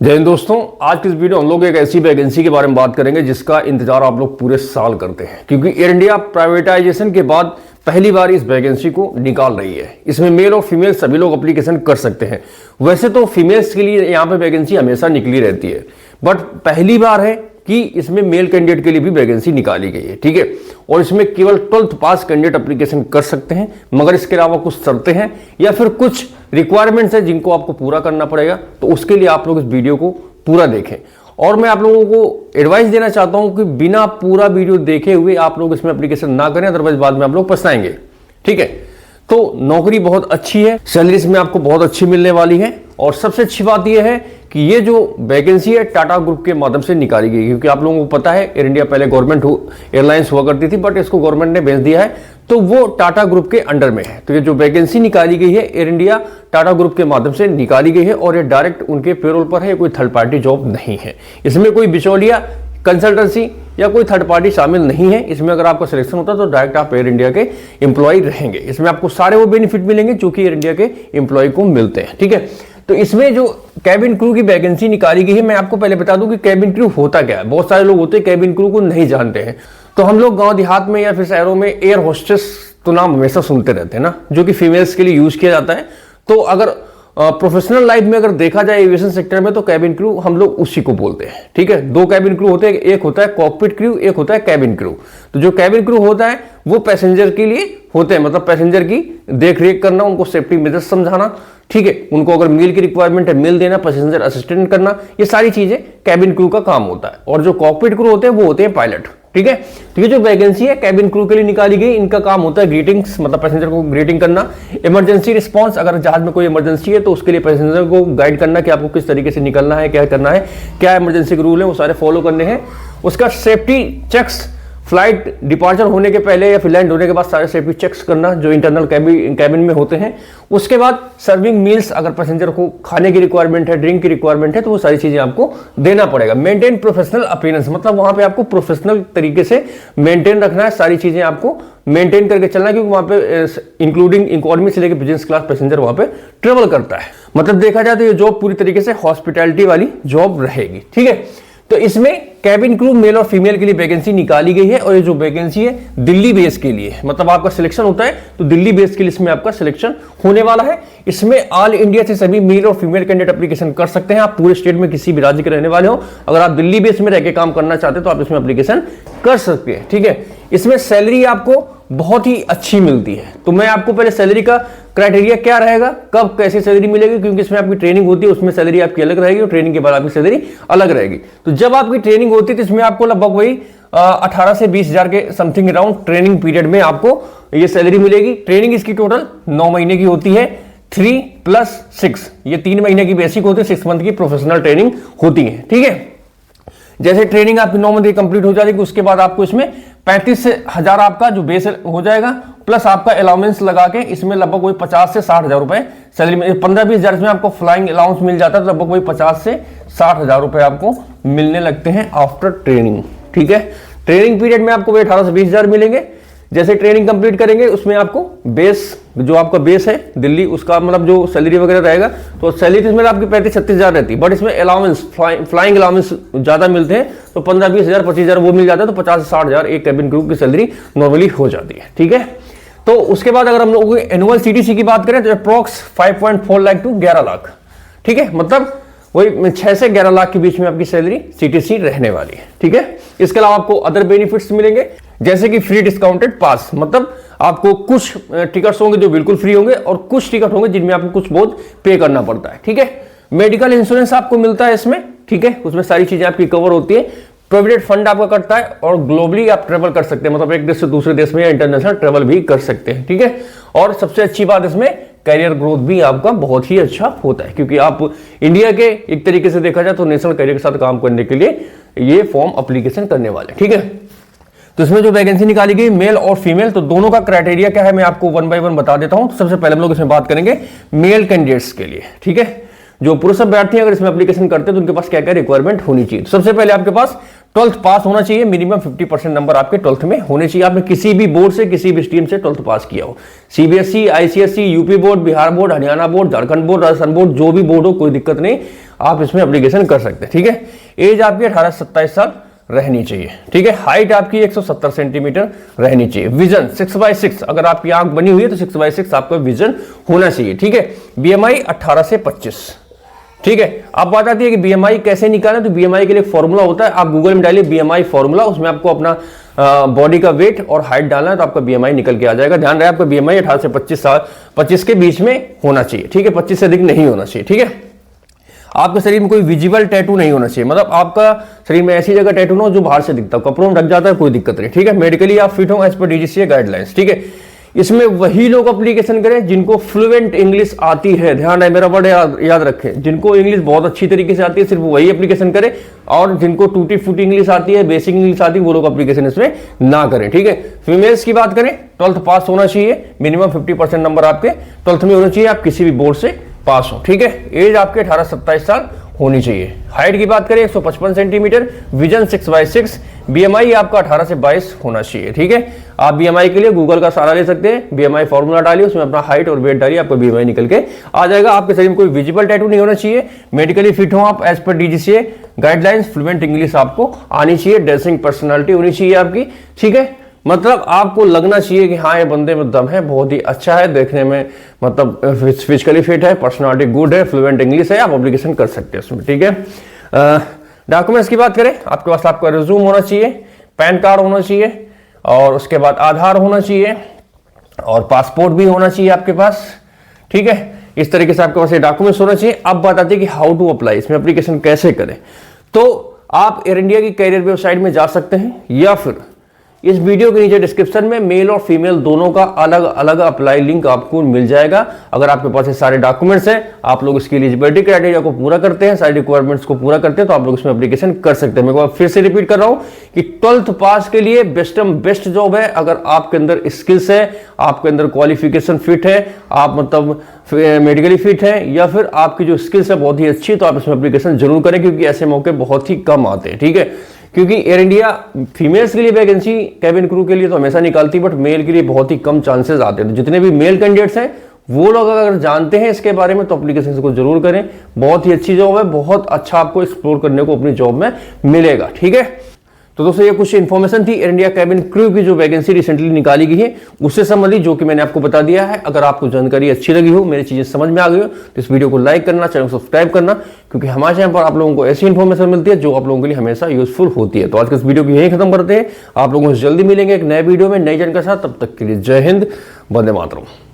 जय हिंद दोस्तों, आज की इस वीडियो हम लोग एक ऐसी वैकेंसी के बारे में बात करेंगे जिसका इंतजार आप लोग पूरे साल करते हैं, क्योंकि एयर इंडिया प्राइवेटाइजेशन के बाद पहली बार इस वैकेंसी को निकाल रही है। इसमें मेल और फीमेल सभी लोग एप्लीकेशन कर सकते हैं। वैसे तो फीमेल्स के लिए यहाँ पे वैकेंसी हमेशा निकली रहती है, बट पहली बार है कि इसमें मेल कैंडिडेट के लिए भी वैकेंसी निकाली गई है। ठीक है, और इसमें केवल 12th पास कैंडिडेट एप्लीकेशन कर सकते हैं, मगर इसके अलावा कुछ शर्तें हैं या फिर कुछ रिक्वायरमेंट्स हैं जिनको आपको पूरा करना पड़ेगा। तो उसके लिए आप लोग इस वीडियो को पूरा देखें, और मैं आप लोगों को एडवाइस देना चाहता हूं कि बिना पूरा वीडियो देखे हुए आप लोग इसमें एप्लीकेशन ना करें, अदरवाइज बाद में आप लोग पछताएंगे। ठीक है, तो नौकरी बहुत अच्छी है, सैलरी इसमें आपको बहुत अच्छी मिलने वाली है, और सबसे अच्छी बात यह है कि ये जो वैकेंसी है टाटा ग्रुप के माध्यम से निकाली गई है। क्योंकि आप लोगों को पता है एयर इंडिया पहले गवर्नमेंट एयरलाइंस हुआ करती थी, बट इसको गवर्नमेंट ने बेच दिया है, तो वो टाटा ग्रुप के अंडर में है। तो ये जो वैकेंसी निकाली गई है एयर इंडिया टाटा ग्रुप के माध्यम से निकाली गई है, और ये डायरेक्ट उनके पेरोल पर है, कोई थर्ड पार्टी जॉब नहीं है। इसमें कोई बिचौलिया, कंसल्टेंसी या कोई थर्ड पार्टी शामिल नहीं है। इसमें अगर आपका सिलेक्शन होता है तो डायरेक्ट आप एयर इंडिया के एम्प्लॉय रहेंगे। इसमें आपको सारे वो बेनिफिट मिलेंगे जो कि एयर इंडिया के एम्प्लॉय को मिलते हैं। ठीक है, तो इसमें जो कैबिन क्रू की वैकेंसी निकाली गई है, मैं आपको पहले बता दूं कि कैबिन क्रू होता क्या है। बहुत सारे लोग होते हैं कैबिन क्रू को नहीं जानते हैं। तो हम लोग गांव देहात में या फिर शहरों में एयर होस्टेस तो नाम हमेशा सुनते रहते हैं ना, जो कि फीमेल्स के लिए यूज किया जाता है। तो अगर प्रोफेशनल लाइफ में अगर देखा जाए एविएशन सेक्टर में, तो कैबिन क्रू हम लोग उसी को बोलते हैं। ठीक है, दो कैबिन क्रू होते हैं, एक होता है कॉकपिट क्रू, एक होता है कैबिन क्रू। तो जो कैबिन क्रू होता है वो पैसेंजर के लिए होते हैं, मतलब पैसेंजर की देख रेख करना, उनको सेफ्टी मेजर्स समझाना। ठीक है, उनको अगर मील की रिक्वायरमेंट है मील देना, पैसेंजर असिस्टेंट करना, ये सारी चीजें कैबिन क्रू का काम होता है। और जो कॉकपिट क्रू होते हैं वो होते हैं पायलट। ठीक है, तो ये जो वैकेंसी है कैबिन क्रू के लिए निकाली गई, इनका काम होता है ग्रीटिंग्स, मतलब पैसेंजर को ग्रीटिंग करना, इमरजेंसी रिस्पांस, अगर जहाज में कोई इमरजेंसी है तो उसके लिए पैसेंजर को गाइड करना कि आपको किस तरीके से निकलना है, क्या करना है, क्या इमरजेंसी के रूल है, वो सारे फॉलो करने हैं। उसका सेफ्टी चेक्स, फ्लाइट डिपार्चर होने के पहले या फिर लैंड होने के बाद सारे सेफ्टी चेक्स करना जो इंटरनल कैबिन में होते हैं। उसके बाद सर्विंग मील्स, अगर पैसेंजर को खाने की रिक्वायरमेंट है, ड्रिंक की रिक्वायरमेंट है, तो वो सारी चीजें आपको देना पड़ेगा। मेंटेन प्रोफेशनल अपीयरेंस, मतलब वहां पे आपको प्रोफेशनल तरीके से मेंटेन रखना है, सारी चीजें आपको मेंटेन करके चलना है, क्योंकि वहां पे इंक्लूडिंग इकोनॉमी से लेकर बिजनेस क्लास पैसेंजर वहां पे ट्रेवल करता है। मतलब देखा जाए तो ये जॉब पूरी तरीके से हॉस्पिटैलिटी वाली जॉब रहेगी। ठीक है, तो इसमें कैबिन क्रू मेल और फीमेल के लिए वैकेंसी निकाली गई है, और ये जो वैकेंसी है दिल्ली बेस के लिए, मतलब आपका सिलेक्शन होता है तो दिल्ली बेस के लिए इसमें आपका सिलेक्शन होने वाला है। इसमें ऑल इंडिया से सभी मेल और फीमेल कैंडिडेट एप्लीकेशन कर सकते हैं। आप पूरे स्टेट में किसी भी राज्य के रहने वाले हो, अगर आप दिल्ली बेस में रह के काम करना चाहते हैं तो आप इसमें एप्लीकेशन कर सकते हैं। ठीक है, इसमें सैलरी आपको बहुत ही अच्छी मिलती है। तो मैं आपको पहले सैलरी का क्राइटेरिया क्या रहेगा, कब कैसी सैलरी मिलेगी, क्योंकि इसमें आपकी ट्रेनिंग होती है, उसमें सैलरी आपकी अलग रहेगी और ट्रेनिंग के बाद आपकी सैलरी अलग रहेगी। तो जब आपकी ट्रेनिंग होती है तो इसमें आपको लगभग वही 18 से 20 हजार के समथिंग अराउंड ट्रेनिंग पीरियड में आपको ये सैलरी मिलेगी। ट्रेनिंग इसकी टोटल 9 महीने की होती है, 3 + 6, ये 3 महीने की बेसिक होती है, 6 मंथ की प्रोफेशनल ट्रेनिंग होती है। ठीक है, जैसे ट्रेनिंग आपकी 9 मंथ की कंप्लीट हो जाएगी, उसके बाद आपको इसमें 35,000 आपका जो बेस हो जाएगा, प्लस आपका अलाउंस लगा के इसमें लगभग वही 50 से 60 हजार रुपए सैलरी में, 15-20 हजार में आपको फ्लाइंग अलाउंस मिल जाता है, तो लगभग वही 50 से 60 हजार रुपए आपको मिलने लगते हैं आफ्टर ट्रेनिंग। ठीक है, ट्रेनिंग पीरियड में आपको वही 18 से 20 हजार मिलेंगे। जैसे ट्रेनिंग कंप्लीट करेंगे उसमें आपको बेस, जो आपका बेस है दिल्ली, उसका मतलब जो सैलरी वगैरह रहेगा, तो सैलरी इसमें आपकी 35-36 हजार रहती है, बट इसमें अलाउंस, फ्लाइंग अलाउंस ज्यादा मिलते हैं, तो 15-20 हजार 25 हजार वो मिल जाता है, तो 50 से 60 हजार एक कैबिन क्रू की सैलरी नॉर्मली हो जाती है। ठीक है, तो उसके बाद अगर हम लोग एनुअल सीटीसी की बात करें तो अप्रॉक्स 5.4 लाख टू 11 लाख। ठीक है, मतलब वही 6 से 11 लाख के बीच में आपकी सैलरी सीटीसी रहने वाली है। ठीक है, इसके अलावा आपको अदर बेनिफिट्स मिलेंगे, जैसे कि फ्री डिस्काउंटेड पास, मतलब आपको कुछ टिकट्स होंगे जो बिल्कुल फ्री होंगे, और कुछ टिकट होंगे जिनमें आपको कुछ बहुत पे करना पड़ता है। ठीक है, मेडिकल इंश्योरेंस आपको मिलता है इसमें। ठीक है, उसमें सारी चीजें आपकी कवर होती है। प्रोविडेंट फंड आपका करता है, और ग्लोबली आप ट्रेवल कर सकते हैं, मतलब एक देश से दूसरे देश में या इंटरनेशनल ट्रेवल भी कर सकते हैं। ठीक है, और सबसे अच्छी बात इसमें कैरियर ग्रोथ भी आपका बहुत ही अच्छा होता है, क्योंकि आप इंडिया के एक तरीके से देखा जाए तो नेशनल कैरियर के साथ काम करने के लिए ये फॉर्म एप्लीकेशन करने वाले। ठीक है, तो इसमें जो वैकेंसी निकाली गई मेल और फीमेल, तो दोनों का क्राइटेरिया क्या है मैं आपको 1 बाय 1 बता देता हूं। सबसे पहले हम लोग इसमें बात करेंगे मेल कैंडिडेट्स के लिए। ठीक है, जो पुरुष अभ्यर्थी अगर इसमें एप्लीकेशन करते हैं तो उनके पास क्या क्या रिक्वायरमेंट होनी चाहिए। तो सबसे पहले आपके पास 12th पास होना चाहिए, मिनिमम 50% नंबर आपके 12th में होने चाहिए। आपने किसी भी बोर्ड से, किसी भी स्ट्रीम से 12th पास किया हो, CBSE, ICSE, UP board, Bihar board, Haryana board, Jharkhand board, Rajasthan board, जो भी बोर्ड हो कोई दिक्कत नहीं। आप इसमें एप्लीकेशन कर सकते हैं। ठीक है, एज आपकी 18 से 27 साल रहनी चाहिए। ठीक है, हाइट आपकी 170 सेंटीमीटर रहनी चाहिए। विजन 6/6, अगर आपकी आंख बनी हुई है तो 6/6 आपका विजन होना चाहिए। ठीक है, बीएमआई 18 से 25। ठीक है, अब बात आती है कि बीएमआई कैसे निकालें। तो बीएमआई के लिए फॉर्मूला होता है, आप गूगल में डालिए बीएमआई फॉर्मूला, उसमें आपको अपना बॉडी का वेट और हाइट डालना है तो आपका बीएमआई निकल के आ जाएगा। ध्यान रहे आपका बीएमआई 18 से 25 के बीच में होना चाहिए। ठीक है, 25 से अधिक नहीं होना चाहिए। ठीक है, आपके शरीर में कोई विजिबल टैटू नहीं होना चाहिए, मतलब आपका शरीर में ऐसी जगह टैटू ना हो जो बाहर से दिखता हो, कपड़ों में ढक जाता है, कोई दिक्कत नहीं। ठीक है, मेडिकली आप फिट हो एज पर डीजीसीए गाइडलाइंस। ठीक है, इसमें वही लोग एप्लीकेशन करें जिनको फ्लुएंट इंग्लिश आती है। ध्यान है, मेरा वर्ड याद रखें, जिनको इंग्लिश बहुत अच्छी तरीके से आती है सिर्फ वही एप्लीकेशन करें, और जिनको टूटी फूटी इंग्लिश आती है, बेसिक इंग्लिश आती है, वो लोग एप्लीकेशन इसमें ना करें। ठीक है, फीमेल्स की बात करें, 12th पास होना चाहिए, मिनिमम 50% नंबर आपके 12th में होना चाहिए, आप किसी भी बोर्ड से पास हो। ठीक है, एज आपके 18 से 27 साल होनी चाहिए। हाइट की बात करें 155 सेंटीमीटर, विजन 6/6, बीएमआई आपका 18 से 22 होना चाहिए। ठीक है, आप बीएमआई के लिए गूगल का सहारा ले सकते हैं, बीएमआई फॉर्मूला डालिए, उसमें अपना हाइट और वेट डालिए, आपको बीएमआई निकल के आ जाएगा। आपके शरीर में कोई विजिबल टैटू नहीं होना चाहिए, मेडिकली फिट हो आप as per DGCA guidelines, fluent English आपको आनी चाहिए, ड्रेसिंग पर्सनालिटी होनी चाहिए आपकी। ठीक है, मतलब आपको लगना चाहिए कि हाँ ये बंदे में दम है, बहुत ही अच्छा है देखने में, मतलब फिजिकली फिट है, पर्सनालिटी गुड है, फ्लुएंट इंग्लिश है, आप एप्लीकेशन कर सकते हैं उसमें। ठीक है, डॉक्यूमेंट्स की बात करें, आपके पास आपका रिज्यूम होना चाहिए, पैन कार्ड होना चाहिए, और उसके बाद आधार होना चाहिए, और पासपोर्ट भी होना चाहिए आपके पास। ठीक है, इस तरीके से आपके पास ये डॉक्यूमेंट्स होना चाहिए। अब बात आती है कि हाउ टू अप्लाई, इसमें एप्लीकेशन कैसे करें। तो आप एयर इंडिया की कैरियर वेबसाइट में जा सकते हैं, या फिर इस वीडियो के नीचे डिस्क्रिप्शन में मेल और फीमेल दोनों का अलग अलग अप्लाई लिंक आपको मिल जाएगा। अगर आपके पास ये सारे डॉक्यूमेंट्स हैं, आप लोग इसकी एलिजिबिलिटी क्राइटेरिया को पूरा करते हैं, सारी रिक्वायरमेंट्स को पूरा करते हैं, तो आप लोग इसमें एप्लीकेशन कर सकते हैं। मैं फिर से रिपीट कर रहा हूं कि 12th पास के लिए बेस्ट जॉब है। अगर आपके अंदर स्किल्स है, आपके अंदर क्वालिफिकेशन फिट है, आप मतलब मेडिकली फिट है, या फिर आपकी जो स्किल्स है बहुत ही अच्छी है, तो आप इसमें एप्लीकेशन जरूर करें, क्योंकि ऐसे मौके बहुत ही कम आते हैं। ठीक है, क्योंकि एयर इंडिया फीमेल्स के लिए वैकेंसी कैबिन क्रू के लिए तो हमेशा निकालती है, बट मेल के लिए बहुत ही कम चांसेस आते हैं। तो जितने भी मेल कैंडिडेट्स हैं वो लोग अगर जानते हैं इसके बारे में तो एप्लीकेशन को जरूर करें। बहुत ही अच्छी जॉब है, बहुत अच्छा आपको एक्सप्लोर करने को अपनी जॉब में मिलेगा। ठीक है, तो दोस्तों ये कुछ इन्फॉर्मेशन थी एयर इंडिया कैबिन क्रू की जो वैकेंसी रिसेंटली निकाली गई है उससे संबंधित, जो कि मैंने आपको बता दिया है। अगर आपको जानकारी अच्छी लगी हो, मेरी चीजें समझ में आ गई हो, तो इस वीडियो को लाइक करना, चैनल को सब्सक्राइब करना, क्योंकि हमारे चैनल पर आप लोगों को ऐसी इन्फॉर्मेशन मिलती है जो आप लोगों के लिए हमेशा यूजफुल होती है। तो आज के इस वीडियो को यहीं खत्म करते हैं, आप लोगों से जल्दी मिलेंगे एक नए वीडियो में नई जानकारी के साथ। तब तक के लिए जय हिंद, वंदे मातरम।